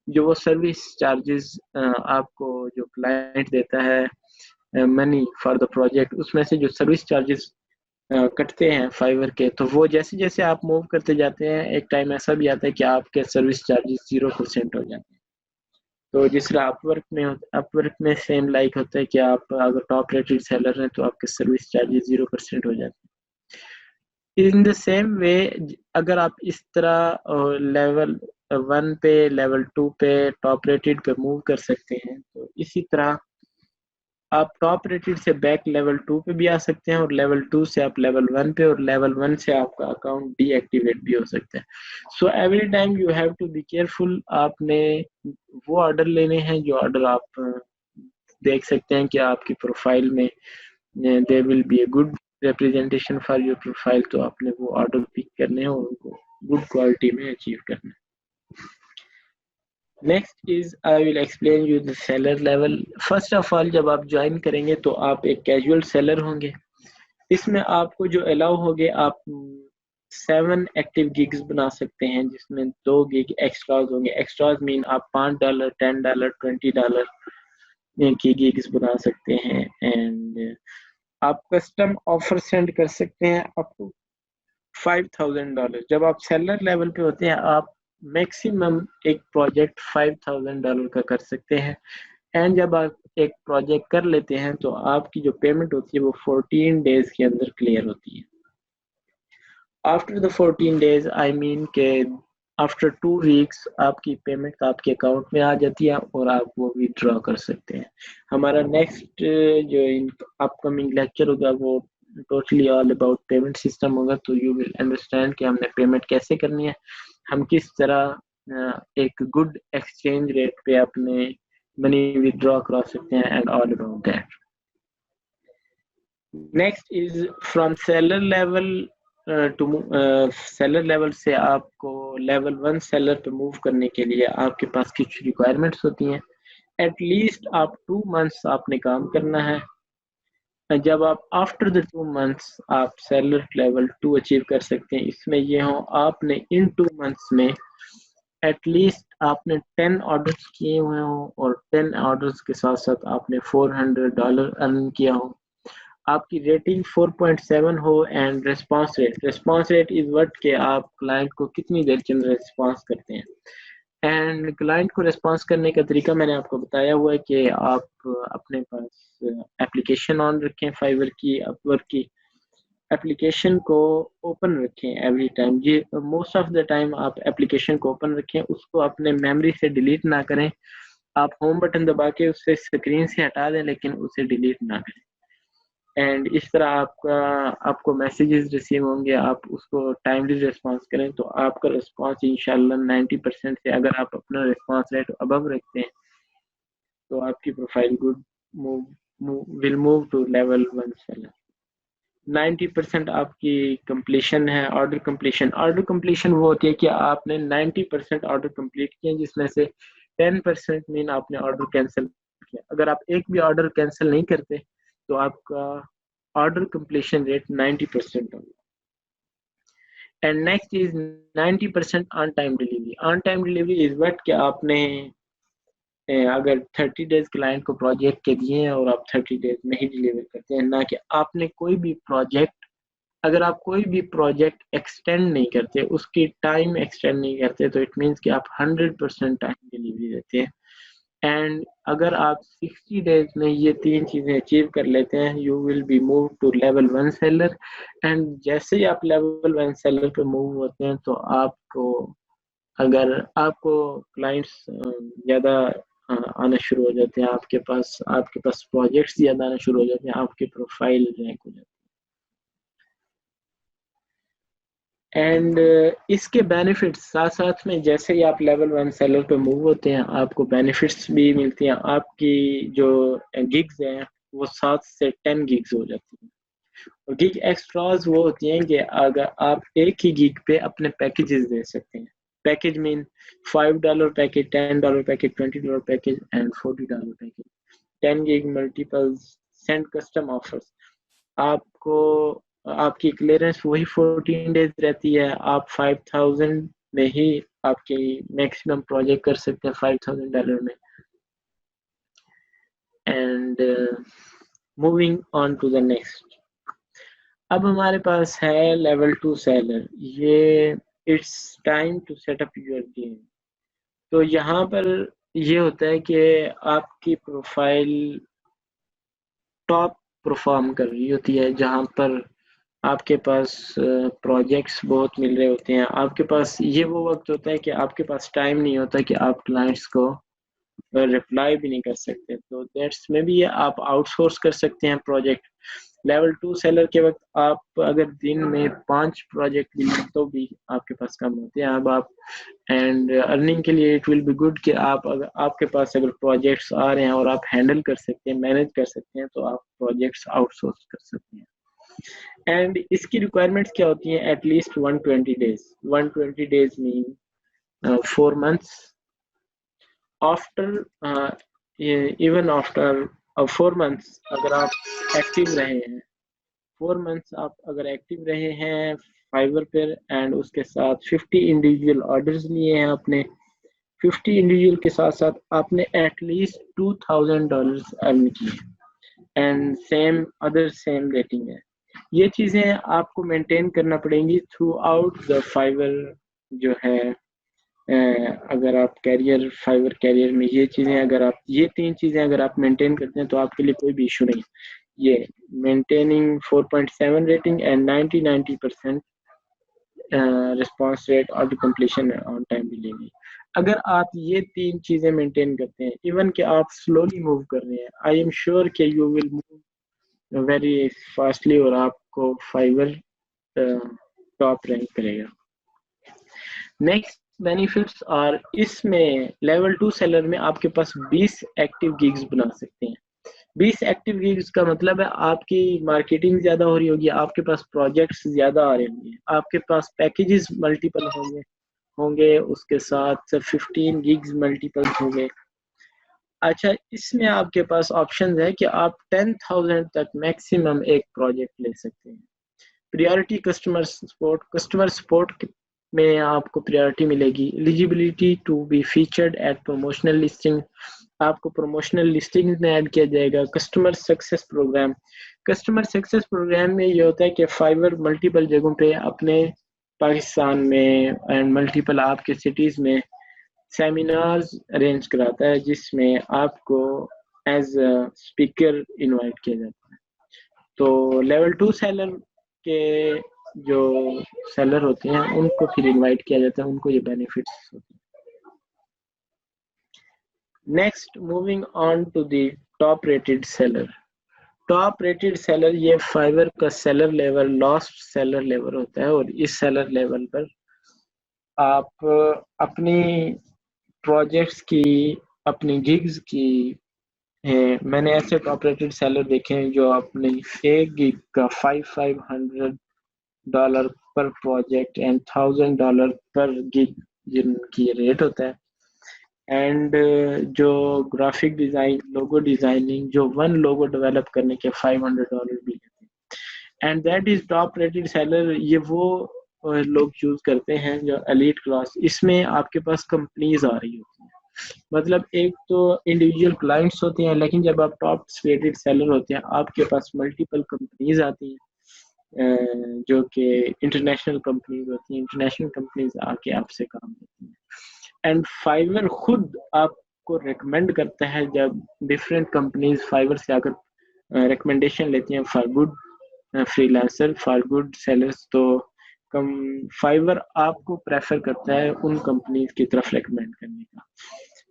جو وہ سروس چارجز آپ کو جو کلائنٹ دیتا ہے منی فار دا پروجیکٹ، اس میں سے جو سروس چارجز کٹتے ہیں فائیور کے، تو وہ جیسے جیسے آپ موو کرتے جاتے ہیں ایک ٹائم ایسا بھی آتا ہے کہ آپ کے سروس چارجز 0% ہو جاتے ہیں. تو جس طرح اپ ورک میں سیم لائک ہوتا ہے کہ آپ اگر ٹاپ ریٹڈ سیلر ہیں تو آپ کے سروس چارجز 0% ہو جاتے ہیں. ان دا سیم وے اگر آپ اس طرح لیول 1 پہ، لیول 2 پہ، ٹاپ ریٹڈ پہ موو کر سکتے ہیں، تو اسی طرح آپ ٹاپ ریٹڈ سے بیک لیول 2 پہ بھی آ سکتے ہیں، اور لیول 2 سے آپ لیول 1 پہ، اور لیول 1 سے آپ کا اکاؤنٹ ڈی ایکٹیویٹ بھی ہو سکتا ہے. So every time you have to be careful. آپ نے وہ آرڈر لینے ہیں جو آرڈر آپ دیکھ سکتے ہیں کہ آپ کی پروفائل میں there will be a good representation for your profile، تو آپ نے وہ آرڈر پک کرنے ہیں اور ان کو گڈ کوالٹی میں اچیو کرنا ہے. Next is I will explain you the seller level. First of all جب آپ جوائن کریں گے تو آپ ایک کیجول سیلر ہوں گے. اس میں آپ کو جو الاؤ ہوگے آپ 7 ایکٹیو گیگز بنا سکتے ہیں جس میں 2 گیگ ایکسٹراز ہوں گے. ایکسٹراز مین آپ $5 $10 $20 کی گیگز بنا سکتے ہیں. اینڈ آپ کسٹم آفر سینڈ کر سکتے ہیں اپ ٹو $5,000. جب آپ سیلر لیول پہ ہوتے ہیں آپ میکسیمم ایک پروجیکٹ $5,000 کا کر سکتے ہیں. اینڈ جب آپ ایک پروجیکٹ کر لیتے ہیں تو آپ کی جو پیمنٹ ہوتی ہے وہ 14 ڈیز کے اندر کلیئر ہوتی ہے. آفٹر دا 14 ڈیز آئی مین کہ آفٹر 2 ویکس آپ کی پیمنٹ آپ کے اکاؤنٹ میں آ جاتی ہے اور آپ وہ وِدڈرا کر سکتے ہیں. ہمارا نیکسٹ جو اپ کمنگ لیکچر ہوگا وہ totally all about payment system ہوگا. تو یو ول انڈرسٹینڈ کہ ہم نے پیمنٹ کیسے کرنی ہے, ہم کس طرح ایک گڈ ایکسچینج ریٹ پہ اپنے منی withdraw کرا سکتے ہیں and all about that. Next is from seller level to seller level سے آپ کو لیول 1 سیلر پہ موو کرنے کے لیے آپ کے پاس کچھ ریکوائرمنٹس ہوتی ہیں. ایٹ لیسٹ آپ 2 منتھس آپ نے کام کرنا ہے. جب آپ آفٹر دا 2 منتھس آپ سیلر لیول 2 اچیو کر سکتے ہیں. اس میں یہ ہوں آپ نے ان 2 منتھس میں ایٹ لیسٹ آپ نے 10 آرڈرس کیے ہوئے ہوں اور 10 آرڈرس کے ساتھ ساتھ آپ نے $400 ارن کیا ہو. آپ کی rating 4.7 who. And response rate is what کہ آپ کلائنٹ کو کتنی دیر کے اندر ریسپانس کرتے ہیں. اینڈ کلائنٹ کو ریسپانس کرنے کا طریقہ میں نے آپ کو بتایا ہوا ہے کہ آپ اپنے پاس اپلیکیشن آن رکھیں, فائیور کی, اپ ورک کی اپلیکیشن کو اوپن رکھیں ایوری ٹائم. یہ موسٹ آف دا ٹائم آپ اپلیکیشن کو اوپن رکھیں, اس کو اپنے میموری سے ڈیلیٹ نہ کریں. آپ ہوم بٹن دبا کے اسے اسکرین سے ہٹا دیں لیکن اسے ڈیلیٹ نہ کریں. اینڈ اس طرح آپ کو میسیجز ریسیو ہوں گے, آپ اس کو ٹائملی ریسپانس کریں تو آپ کا ریسپانس انشاءاللہ 90% سے اگر آپ اپنا ریسپانس ریٹ ابو رکھتے ہیں تو آپ کی profile good will move to level 1 seller. 90% آپ کی کمپلیشن ہے. آرڈر کمپلیشن وہ ہوتی ہے کہ آپ نے 90% آرڈر کمپلیٹ کیے جس میں سے 10% مین آپ نے آرڈر کینسل کیا. اگر آپ ایک بھی آرڈر کینسل نہیں کرتے تو آپ کا آرڈر کمپلیشن ریٹ 90% ہوگا. And next is 90% on time delivery. On time delivery is what کہ آپ نے اگر 30 ڈیز کلائنٹ کو پروجیکٹ کے دیے ہیں اور آپ 30 ڈیز میں ہی ڈیلیور کرتے ہیں, نہ کہ آپ نے کوئی بھی پروجیکٹ اگر آپ کوئی بھی پروجیکٹ ایکسٹینڈ نہیں کرتے, اس کی ٹائم ایکسٹینڈ نہیں کرتے تو اٹ مینس کہ آپ 100% ٹائم ڈیلیوری دیتے ہیں. اینڈ اگر آپ 60 ڈیز میں یہ 3 چیزیں اچیو کر لیتے ہیں you will be move to level 1 seller. And جیسے ہی آپ لیول 1 سیلر پہ موو ہوتے ہیں تو آپ کو اگر آپ کو کلائنٹس زیادہ آنا شروع ہو جاتے ہیں, آپ کے پاس پروجیکٹس زیادہ آنا شروع ہو جاتے ہیں, آپ کی پروفائل رینک ہو جاتی ہے. اینڈ اس کے بینیفٹس ساتھ ساتھ میں جیسے ہی آپ لیول 1 سیلر پہ موو ہوتے ہیں آپ کو بینیفٹس بھی ملتی ہیں. آپ کی جو گگز ہیں وہ 7 سے 10 گگز ہو جاتی ہیں. اور گگ ایکسٹراز وہ ہوتی ہیں کہ اگر آپ ایک ہی گگ پہ اپنے پیکیجز دے سکتے ہیں. Package mean $5 package, $10 package, $20 package and $40 package. 10 gig multiples send custom offers. آپ کو آپ کی کلیئرنس وہی 14 ڈیز رہتی ہے. آپ 5,000 میں ہی آپ کی میکسیمم پروجیکٹ کر سکتے ہیں $5,000 میں. And moving on to the next. اب ہمارے پاس ہے لیول 2 سیلر. یہ it's time to set up your game. تو یہاں پر یہ ہوتا ہے کہ آپ کی پروفائل ٹاپ پرفارم کر رہی ہوتی ہے, جہاں پر آپ کے پاس پروجیکٹس بہت مل رہے ہوتے ہیں. آپ کے پاس یہ وہ وقت ہوتا ہے کہ آپ کے پاس ٹائم نہیں ہوتا کہ آپ کلائنٹس کو رپلائی بھی نہیں کر سکتے. تو دیٹس میں بھی آپ آؤٹ سورس کر سکتے ہیں پروجیکٹ. لیول 2 سیلر کے وقت آپ اگر دن میں 5 پروجیکٹ بھی لیں تو بھی آپ کے پاس کم ہوتے ہیں. اب آپ اینڈ ارننگ کے لیے اٹ ول بی گڈ کہ آپ کے پاس اگر پروجیکٹس آ رہے ہیں اور آپ ہینڈل کر سکتے ہیں, مینیج کر سکتے ہیں تو آپ پروجیکٹس آؤٹ سورس کر سکتے ہیں. اینڈ اس کی ریکوائرمنٹس کیا ہوتی ہیں؟ At least 120 days. 120 days mean 4 months. After even after 4 months اگر آپ ایکٹیو رہے ہیں، 4 months آپ اگر ایکٹیو رہے ہیں فائور پر اینڈ اس کے ساتھ 50 انڈیویجول آرڈرز لیے ہیں آپ نے، 50 انڈیویجول کے ساتھ ساتھ آپ نے ایٹ لیسٹ $2,000 ارن کیے and same other same rating ہے. یہ چیزیں آپ کو مینٹین کرنا پڑیں گی تھرو آؤٹ دا فائور جو ہے. اگر آپ فائور کیریئر میں یہ چیزیں یہ 3 چیزیں اگر آپ مینٹین کرتے ہیں تو آپ کے لیے کوئی بھی ایشو نہیں. یہ maintaining 4.7 rating and 90% response rate اور کمپلیشن آن ٹائم ڈلیوری. اگر آپ یہ 3 چیزیں مینٹین کرتے ہیں، ایون کہ آپ سلولی موو کر رہے ہیں، آئی ایم شیور کہ you will move very fastly اور آپ کو فائور ٹاپ رینک کرے گا. نیکسٹ بینیفٹس اور اس میں لیول 2 سیلر میں آپ کے پاس 20 ایکٹیو گیگز بنا سکتے ہیں. 20 ایکٹیو گیگز کا مطلب ہے آپ کی مارکیٹنگ زیادہ ہو رہی ہوگی، آپ کے پاس پروجیکٹس زیادہ آ رہے ہوں گے، آپ کے پاس پیکیجز ملٹیپل ہوں گے، اس کے ساتھ 15 گیگز ملٹیپل ہوں گے. اچھا، اس میں آپ کے پاس آپشن ہے کہ آپ 10,000 تک میکسیمم ایک پروجیکٹ لے سکتے ہیں. پریورٹی کسٹمر سپورٹ میں آپ کو پریورٹی ملے گی. Eligibility to be featured at promotional listing, آپ کو پروموشنل لسٹنگ میں ایڈ کیا جائے گا. کسٹمر سکسیس پروگرام میں یہ ہوتا ہے کہ فائور ملٹیپل جگہوں پہ اپنے پاکستان میں اینڈ ملٹیپل آپ کے سٹیز میں سیمینارز ارینج کراتا ہے، جس میں آپ کو ایز اے اسپیکر انوائٹ کیا جاتا ہے. تو لیول 2 سیلر کے جو سیلر ہوتے ہیں ان کو پھر انوائٹ کیا جاتا ہے، ان کو یہ بینیفٹس ہوتے ہیں. Next moving on to the top rated seller. Top rated seller یہ فائور کا seller level last seller level ہوتا ہے، اور اس سیلر لیول پر آپ اپنی پروجیکٹس کی، اپنی گگز کی، میں نے ایسے ٹاپ ریٹڈ سیلر دیکھے ہیں جو اپنے ایک گگ کا $500 پر پروجیکٹ اینڈ $1,000 پر گگ جن کی ریٹ ہوتا ہے. اینڈ جو گرافک ڈیزائن، لوگو ڈیزائننگ، جو 1 لوگو ڈیولپ کرنے کے $500 بھی لیتے ہیں. And that is top rated seller. یہ وہ لوگ چوز کرتے ہیں جو ایلیٹ کلاس. اس میں آپ کے پاس کمپنیز آ رہی ہوتی ہیں، مطلب ایک تو انڈیویجول کلائنٹس ہوتے ہیں، لیکن جب آپ ٹاپ ریٹڈ سیلر ہوتے ہیں آپ کے پاس ملٹیپل کمپنیز آتی ہیں جو کہ انٹرنیشنل کمپنیز ہوتی ہیں. انٹرنیشنل کمپنیز آ کے آپ سے کام کرتی ہیں. اینڈ فائور خود آپ کو ریکمینڈ کرتا ہے، جب ڈفرینٹ کمپنیز فائور سے آ کر ریکمنڈیشن لیتی ہیں for good free lancer, for good sellers, تو فائور آپ کو پریفر کرتا ہے ان کمپنیز کی طرف ریکمینڈ کرنے کا.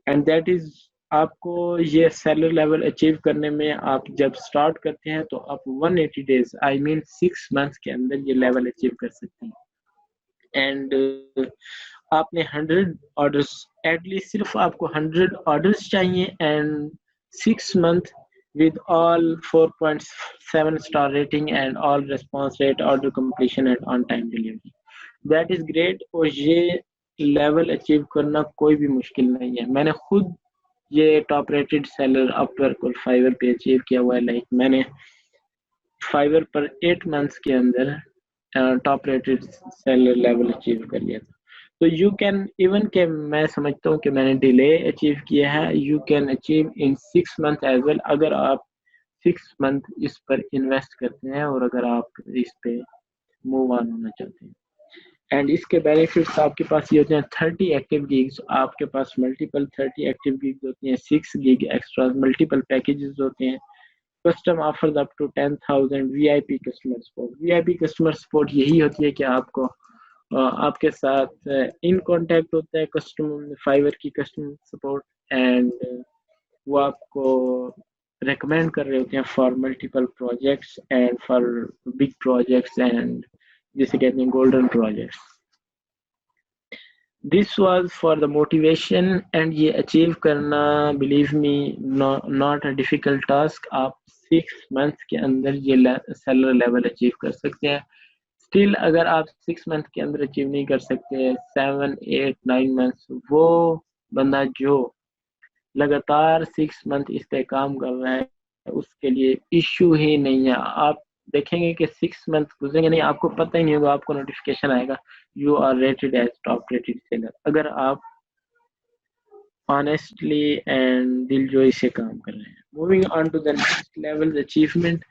اینڈ دیٹ از آپ کو یہ سیلر لیول اچیو کرنے میں، آپ جب سٹارٹ کرتے ہیں تو آپ 180 days آئی مین 6 months کے اندر یہ لیول اچیو کر سکتے ہیں. اینڈ آپ نے 100 آرڈرس ایٹ لیسٹ، صرف آپ کو 100 آرڈرس چاہیے and 6 months with all 4.7 star rating and all response rate, order completion and on time delivery. That is great. اور یہ لیول اچیو کرنا کوئی بھی مشکل نہیں ہے. میں نے خود یہ ٹاپ ریٹڈ سیلر اپورک اور فائور پہ اچیو کیا ہوا ہے. لائک میں نے فائور پر 8 months کے اندر top rated seller level achieve کر لیا تھا. تو یو کین ایون کہ میں سمجھتا ہوں کہ میں نے ڈیلے اچیو کیا ہے، you can achieve in 6 months as well, اگر آپ 6 months اس پر انویسٹ کرتے ہیں اور اگر آپ اس پہ موو آن ہونا چاہتے ہیں. اینڈ اس کے بینیفٹس آپ کے پاس یہ ہوتے ہیں 30 ایکٹیو گیگز، آپ کے پاس ملٹیپل 30 ایکٹیو گیگز ہوتی ہیں، 6 گیگ ایکسٹرا، ملٹیپل پیکیجز ہوتے ہیں. Custom offers up to 10,000 V I P customer support. V I P customer support یہی ہوتی ہے کہ آپ کو آپ کے ساتھ ان کانٹیکٹ ہوتا ہے کسٹمر فائور کی کسٹمر سپورٹ، اینڈ وہ آپ کو ریکمینڈ کر رہے ہوتے ہیں for multiple projects and for big projects and جسے کہتے ہیں golden projects. This was for the motivation. And یہ اچیو کرنا believe me not a difficult task. آپ 6 months کے اندر یہ سیلر لیول اچیو کر سکتے ہیں. اسٹل اگر آپ 6 months کے اندر اچیو نہیں کر سکتے، 7 8 9 months، وہ بندہ جو لگاتار 6 month اس پہ کام کر رہا ہے، اس کے لیے ایشو ہی نہیں ہے. آپ دیکھیں گے کہ 6 month گزریں گے نہیں، آپ کو پتہ ہی نہیں ہوگا، آپ کو نوٹیفیکیشن آئے گا you are rated as top rated seller, اگر آپ آنےسٹلی اینڈ دل جوئی سے کام کر رہے ہیں. Moving on to the next level achievement.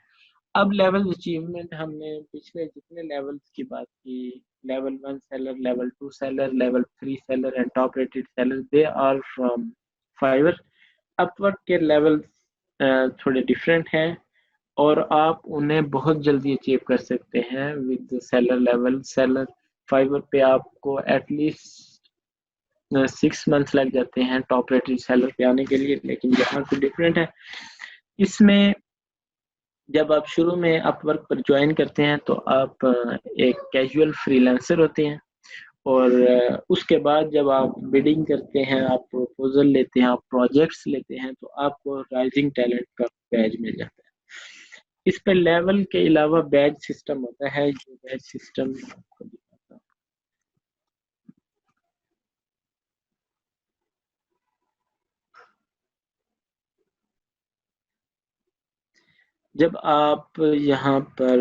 اب لیول اچیومنٹ ہم نے پچھلے جتنے لیولز کی بات کی، level 1 seller, level 2 seller, level 3 seller and top rated seller, they are from Fiverr. Upwork کے لیول تھوڑے ڈفرینٹ ہیں اور آپ انہیں بہت جلدی اچیو کر سکتے ہیں ود سیلر لیول. سیلر فائیور پہ آپ کو ایٹ لیسٹ 6 months لگ جاتے ہیں ٹاپ ریٹڈ سیلر پہ آنے کے لیے، لیکن یہاں سے ڈفرینٹ ہے. اس میں جب آپ شروع میں اپ ورک پر جوائن کرتے ہیں تو آپ ایک کیجول فری لانسر ہوتے ہیں، اور اس کے بعد جب آپ بیڈنگ کرتے ہیں، آپ پروپوزل لیتے ہیں، آپ پروجیکٹس لیتے ہیں، تو آپ کو رائزنگ ٹیلنٹ کا بیج مل جاتا ہے. اس پہ لیول کے علاوہ بیج سسٹم ہوتا ہے، جو بیج سسٹم آپ کو دکھاتا ہوں. جب آپ یہاں پر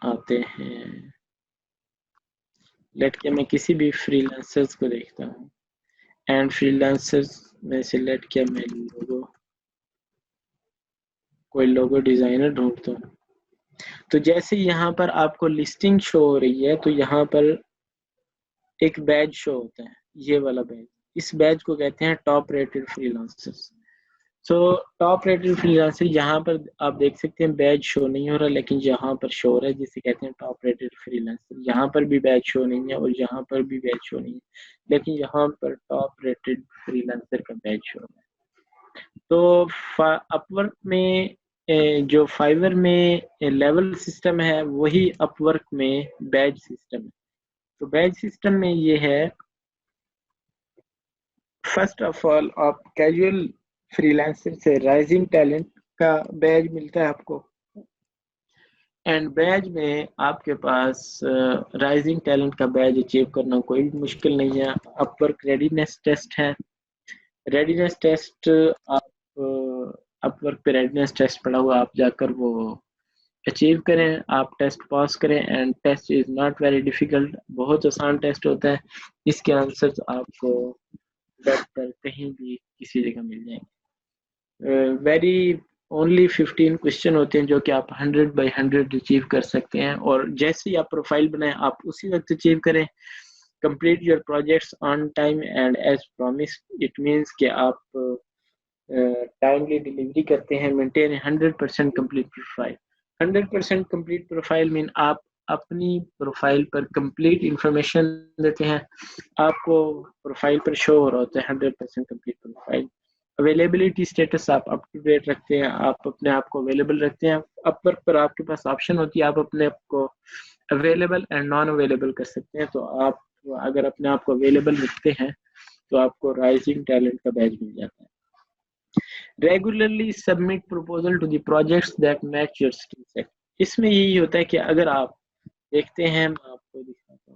آتے ہیں، لیٹ کے میں کسی بھی فری لانسرز کو دیکھتا ہوں، اینڈ فری لانسرز میں سے لیٹ کے میں کوئی لوگو ڈیزائنر ڈھونڈتا ہوں. تو جیسے یہاں پر آپ کو لسٹنگ شو ہو رہی ہے، تو یہاں پر ایک بیج شو ہوتا ہے، یہ والا بیج. اس بیج کو کہتے ہیں ٹاپ ریٹڈ فری لانسرز. سو ٹاپ ریٹڈ فری لانسر یہاں پر آپ دیکھ سکتے ہیں بیج شو نہیں ہو رہا، لیکن یہاں پر شو ہو رہا ہے، جسے کہتے ہیں ٹاپ ریٹڈ فری لانسر. یہاں پر بھی بیج شو نہیں ہے اور یہاں پر بھی بیج شو نہیں ہے، لیکن یہاں پر ٹاپ ریٹڈ فری لانسر کا بیج شو ہے. تو اپ ورک میں جو فائیور میں لیول سسٹم ہے، وہی اپ ورک میں بیج سسٹم ہے. تو بیج سسٹم میں یہ ہے، فرسٹ آف آل آپ کیجول فری لانسر سے رائزنگ ٹیلنٹ کا بیج ملتا ہے آپ کو، اینڈ بیج میں آپ کے پاس رائزنگ ٹیلنٹ کا بیج اچیو کرنا کوئی بھی مشکل نہیں ہے. اپ ورک ریڈینس ٹیسٹ ہے. ریڈینس ٹیسٹ آپ اپ ورک پہ ریڈینس ٹیسٹ پڑا ہوا، آپ جا کر وہ اچیو کریں، آپ ٹیسٹ پاس کریں. And test is not very difficult, بہت آسان ٹیسٹ ہوتا ہے. اس کے آنسرز آپ کو ویب پر کہیں بھی کسی جگہ مل جائیں گے. ویری اونلی 15 کوشچن ہوتے ہیں جو کہ آپ 100/100 اچیو کر سکتے ہیں، اور جیسے ہی آپ پروفائل بنائیں آپ اسی وقت اچیو کریں. Complete your projects on time and as promise. It means کہ آپ ٹائملی ڈیلیوری کرتے ہیں. Maintain 100% complete profile. 100% complete profile mean آپ اپنی پروفائل پر کمپلیٹ انفارمیشن دیتے ہیں. آپ کو پروفائل پر شو ہو رہا ہوتا ہے 100% کمپلیٹ پروفائل. اویلیبلٹی اسٹیٹس آپ اپ ٹو ڈیٹ رکھتے ہیں، آپ اپنے آپ کو اویلیبل رکھتے ہیں. اپ ورک پر آپ کے پاس آپشن ہوتی ہے، آپ اپنے آپ کو اویلیبل اینڈ نان اویلیبل کر سکتے ہیں. تو آپ اگر اپنے آپ کو اویلیبل رکھتے ہیں تو آپ کو رائزنگ ٹیلنٹ کا بیج مل جاتا ہے. Regularly submit proposal to the projects that match your skill set. اس میں یہی ہوتا ہے کہ اگر آپ دیکھتے ہیں، میں آپ کو دکھاتا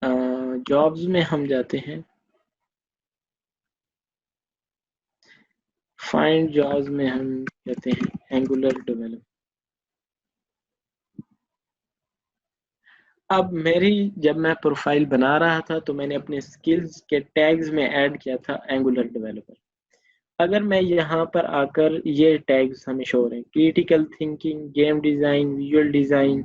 ہوں، جابز میں ہم جاتے ہیں، فائنڈ جابز میں ہم کہتے ہیں اینگولر ڈیولپ. اب میری جب میں پروفائل بنا رہا تھا تو میں نے اپنے سکلز کے ٹیگز میں ایڈ کیا تھا اینگولر ڈیولپر. اگر میں یہاں پر آ کر یہ ٹیگز ہمیں شو ہو رہے ہیں، critical thinking, game design, visual design,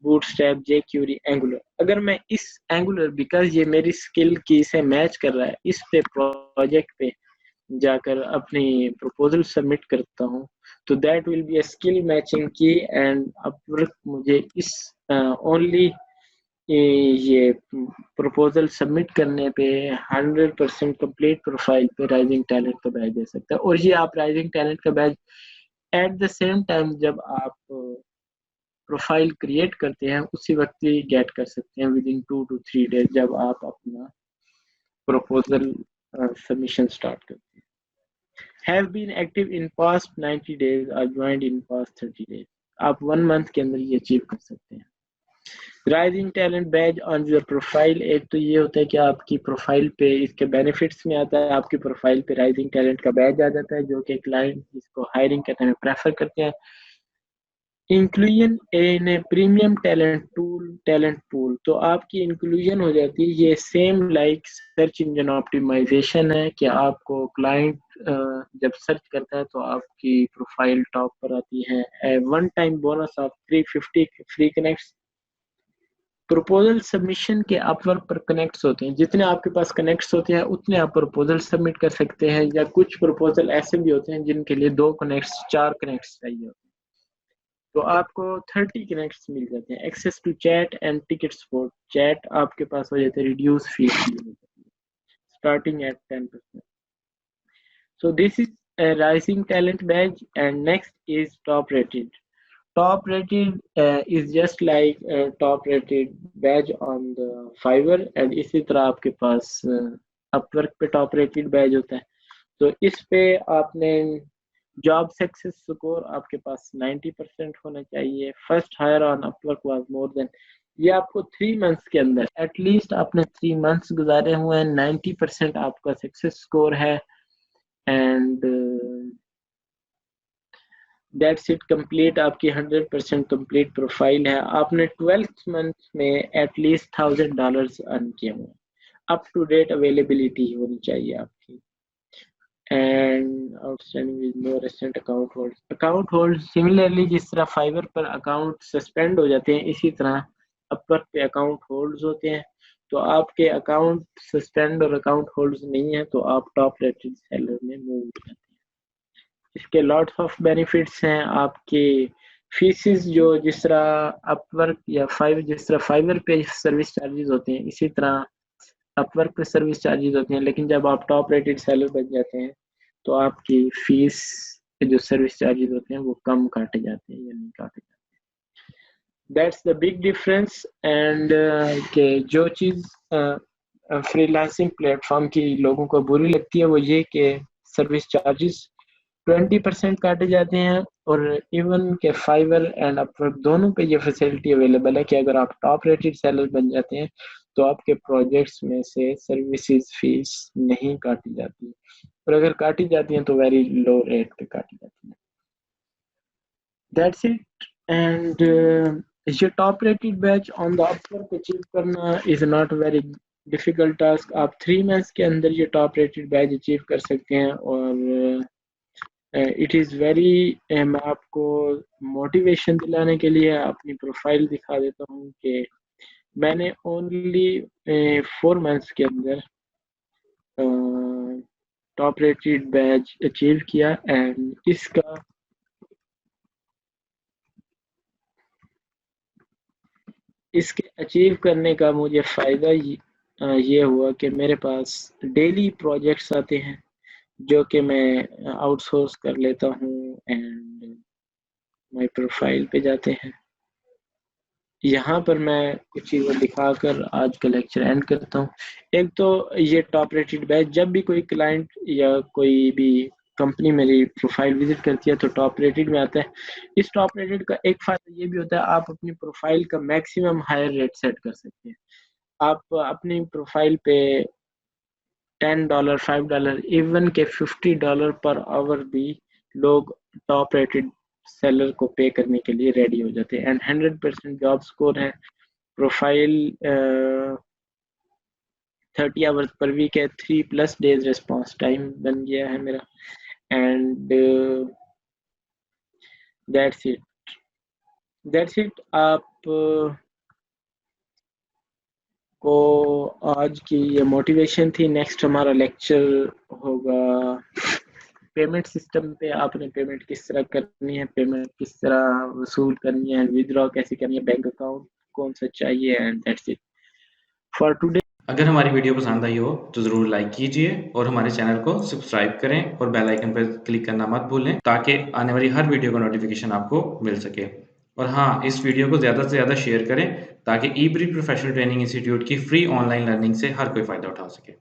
Bootstrap, jQuery, Angular. اگر میں اس اینگولر بیکاز یہ میری اسکل کی سے میچ کر رہا ہے، اس پہ پروجیکٹ پہ جا کر اپنی پروپوزل سبمٹ کرتا ہوں، تو that will be a skill matching کی. اینڈ اپ ورک مجھے اس اونلی یہ پروپوزل سبمٹ کرنے پہ 100% کمپلیٹ پروفائل پہ رائزنگ ٹیلنٹ کا بیج دے سکتا ہے. اور یہ آپ رائزنگ ٹیلنٹ کا بیج ایٹ دا سیم ٹائم جب آپ پروفائل کریٹ کرتے ہیں اسی وقت ہی گیٹ کر سکتے ہیں ود ان 2 to 3 days جب آپ اپنا پروپوزل سبمیشن سٹارٹ کرتے ہیں. have been active in past 90 days or joined in past 30 days. آپ 1 month کے اندر یہ اچیو کر سکتے ہیں. Rising talent badge on your profile, ایک تو یہ ہوتا ہے کہ آپ کی پروفائل پہ اس کے بینیفٹس میں آتا ہے، آپ کی پروفائل پہ رائزنگ ٹیلنٹ کا بیج آ جاتا ہے جو کہ کلائنٹ اس کو ہائرنگ کرنے میں پریفر کرتے ہیں. Inclusion in premium talent pool, تو آپ کی انکلوژن ہو جاتی ہے، یہ same like search engine optimization ہے کہ آپ کو کلائنٹ جب سرچ کرتا ہے تو آپ کی پروفائل ٹاپ پر آتی ہے. One time bonus of 350 free connects. Proposal submission کے اپ ورک پر کنیکٹس ہوتے ہیں، جتنے آپ کے پاس کنیکٹس ہوتے ہیں اتنے آپ پروپوزل سبمٹ کر سکتے ہیں، یا کچھ پروپوزل ایسے بھی ہوتے ہیں جن کے لیے 2 کنیکٹس 4 کنیکٹس چاہیے ہوتے ہیں، تو آپ کو 30 کنیکٹس مل جاتے ہیں. Access to chat and ticket support, chat آپ کے پاس ہو جاتے ہیں reduce fees starting at 10%. So this is a rising talent badge, and next is top rated. Top rated is just like a top rated badge on the Fiverr, and اسی طرح آپ کے پاس Upwork پہ top rated badge ہوتا ہے. تو اس پہ آپ نے جاب سکسیس سکور آپ کے پاس 90% ہونا چاہیے. First hire on Upwork was more than، یہ آپ کو 3 منتھس کے اندر ایٹ لیسٹ آپ نے 3 منتھس گزارے ہوئے ہیں، 90% آپ کا سکسیس سکور ہے. اینڈ دیٹس اٹ کمپلیٹ، آپ کی 100% کمپلیٹ پروفائل ہے. آپ نے 12th منتھ میں ایٹ لیسٹ $1000 ارن کیے ہوئے، اپ ٹو ڈیٹ اویلیبلٹی ہونی چاہیے آپ کی. And out standing with no recent account hold similarly, جس طرح فائبر پر اکاؤنٹ سسپینڈ ہو جاتے ہیں اسی طرح اپورک پہ اکاؤنٹ ہولڈز ہوتے ہیں. تو آپ کے اکاؤنٹ سسپینڈ اور اکاؤنٹ ہولڈز نہیں ہیں تو آپ ٹاپ ریٹڈ سیلر میں موو ہو جاتے ہیں. اس کے لاٹس آف بینیفٹس ہیں. آپ کے فیسز جو جس طرح اپورک یا جس طرح فائبر پہ سروس چارجز ہوتے ہیں اسی طرح اپورک پہ سروس چارجز ہوتے ہیں، لیکن جب آپ ٹاپ ریٹڈ سیلر بن جاتے ہیں تو آپ کی فیس جو سروس چارجز ہوتے ہیں وہ کم کاٹے جاتے ہیں یا نہیں کاٹے جاتے ہیں. That's the big difference. And کہ جو چیز فری لانسنگ پلیٹ فارم کی لوگوں کو بری لگتی ہے وہ یہ کہ سروس چارجز 20% کاٹے جاتے ہیں، اور ایون کہ فائبر اینڈ اپورک دونوں پہ یہ فیسلٹی اویلیبل ہے کہ اگر آپ ٹاپ ریٹڈ سیلر بن جاتے ہیں تو آپ کے پروجیکٹس میں سے سروسز فیس نہیں کاٹی جاتی، اور اگر کاٹی جاتی ہیں تو ویری لو ریٹ پہ کاٹی جاتی ہیں. That's it. اینڈ یہ ٹاپ ریٹڈ بیچ آن دا اپورک اچیو کرنا is not very difficult task. آپ 3 منتھس کے اندر یہ ٹاپ ریٹڈ بیچ اچیو کر سکتے ہیں. اور اٹ از ویری، میں آپ کو موٹیویشن دلانے کے لیے اپنی پروفائل دکھا دیتا ہوں کہ میں نے اونلی 4 منتھس کے اندر ٹاپ ریٹڈ بیچ اچیو کیا. اینڈ اس کے اچیو کرنے کا مجھے فائدہ یہ ہوا کہ میرے پاس ڈیلی پروجیکٹس آتے ہیں جو کہ میں آؤٹ سورس کر لیتا ہوں، اینڈ مائی پروفائل پہ جاتے ہیں. یہاں پر میں کچھ چیزیں دکھا کر آج کا لیکچر اینڈ کرتا ہوں. ایک تو یہ ٹاپ ریٹڈ بیچ، جب بھی کوئی کلائنٹ یا کوئی بھی کمپنی میری پروفائل وزٹ کرتی ہے تو ٹاپ ریٹڈ میں آتا ہے. اس ٹاپ ریٹڈ کا ایک فائدہ یہ بھی ہوتا ہے آپ اپنی پروفائل کا میکسیمم ہائر ریٹ سیٹ کر سکتے ہیں. آپ اپنی پروفائل پہ $10 $5 ایون کہ $50 پر آور بھی لوگ ٹاپ ریٹڈ سیلر کو پے کرنے کے لیے ریڈی ہو جاتے ہیں. اینڈ 100% جاب سکور ہے. پروفائل 30 آورز پر ویک ہے. 3+ days ریسپانس ٹائم بن گیا ہے میرا. And that's it. آپ کو آج کی یہ موٹیویشن تھی. نیکسٹ ہمارا لیکچر ہوگا پیمنٹ سسٹم پہ. آپ نے پیمنٹ کس طرح کرنی ہے، پیمنٹ کس طرح وصول کرنی ہے، ودرا کیسے کرنی ہے، بینک اکاؤنٹ کون سا چاہیے. And that's it for today. اگر ہماری ویڈیو پسند آئی ہو تو ضرور لائک کیجئے اور ہمارے چینل کو سبسکرائب کریں اور بیل آئیکن پر کلک کرنا مت بھولیں تاکہ آنے والی ہر ویڈیو کا نوٹیفیکیشن آپ کو مل سکے. اور ہاں، اس ویڈیو کو زیادہ سے زیادہ شیئر کریں تاکہ ای بری پروفیشنل ٹریننگ انسٹیٹیوٹ کی فری آن لائن لرننگ سے ہر کوئی فائدہ اٹھا سکے.